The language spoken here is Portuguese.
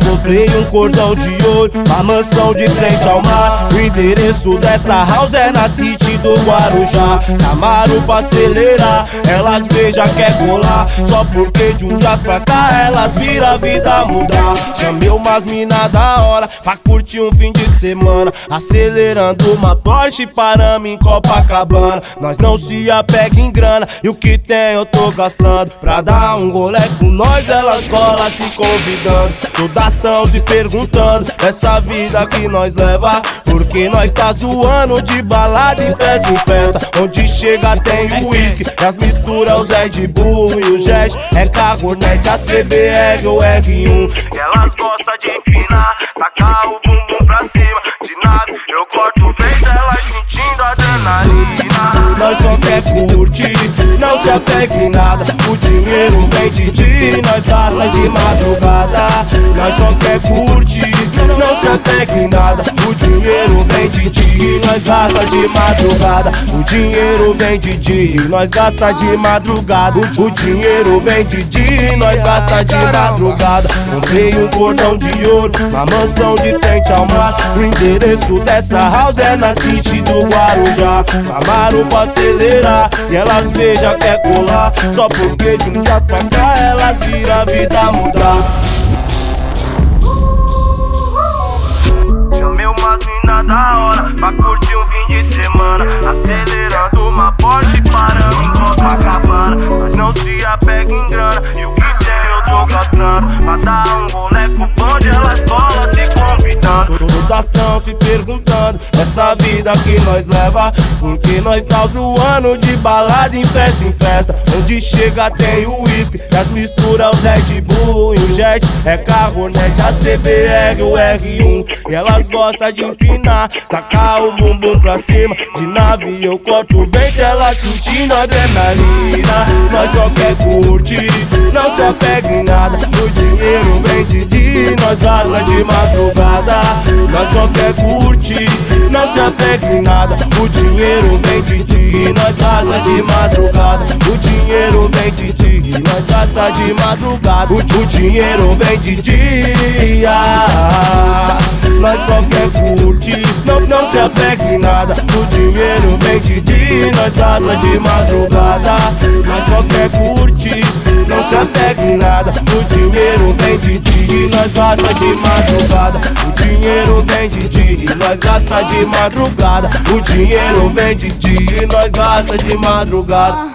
Comprei um cordão de ouro, uma mansão de frente ao mar. O endereço dessa house é na City do Guarujá. Camaro pra acelerar, elas vê já quer colar. Só porque de um dia pra cá elas viram a vida mudar. Chamei umas mina da hora pra curtir um fim de semana, acelerando uma Porsche paramos em Copacabana. Nós não se apega em grana e o que tem eu tô gastando. Pra dar um golé com nós elas colam se convidando. Todas tão se perguntando essa vida que nós leva, porque nós tá zoando de balada em festa. Onde chega tem o whisky e as misturas, o Red Bull e o Jet. É carro, net, a CBR ou R1. E elas gostam de empinar, tacar o bumbum pra cima. De nave eu corto o vento, elas sentindo adrenalina. Nós só quer curtir, não se apega em nada. O dinheiro vem de dia, nós gasta de madrugada. Nós só quer curtir, não se apega em nada. O dinheiro vem de dia, nós gasta de madrugada. O dinheiro vem de dia, nós gasta de madrugada. O dinheiro vem de dia, nós gasta de madrugada. Comprei um cordão de ouro, uma mansão de frente ao mar. O endereço dessa house é na City do Guarujá. Camaro pra acelerar e elas vê já quer colar. Só porque de um dia pra cá elas viram a vida mudar. Chamei umas mina da hora pra curtir um fim de semana, acelerando uma Porsche paramos em Copacabana. Mas não se apega em grana e o que tem eu tô gastando. Pra dar um rolê com o bonde elas colam se convidando. Todas tão se perguntando essa vida que nós leva, porque nós tá zoando de balada em festa. Onde chega tem o whisky e as misturas, o Red Bull e o Jet. É carro, net, a CBR ou R1. E elas gostam de empinar, tacar o bumbum pra cima. De nave eu corto o vento, elas sentindo adrenalina. Nós só quer curtir, não se apega em nada. O dinheiro vem de dia, nós gasta de madrugada. Nós só quer curtir, não se apega em nada. O dinheiro vem de dia, nós gasta de madrugada. O dinheiro vem de dia, nós gasta de madrugada. O dinheiro vem de dia, nós só quer curtir, não se apega em nada. O dinheiro vem de dia, nós gasta de madrugada. Nós só quer curtir, não se apega em nada. O dinheiro vem de dia, nós gasta de madrugada. O dinheiro vem de dia, nós gasta de madrugada. O dinheiro vem de dia, nós gasta de madrugada.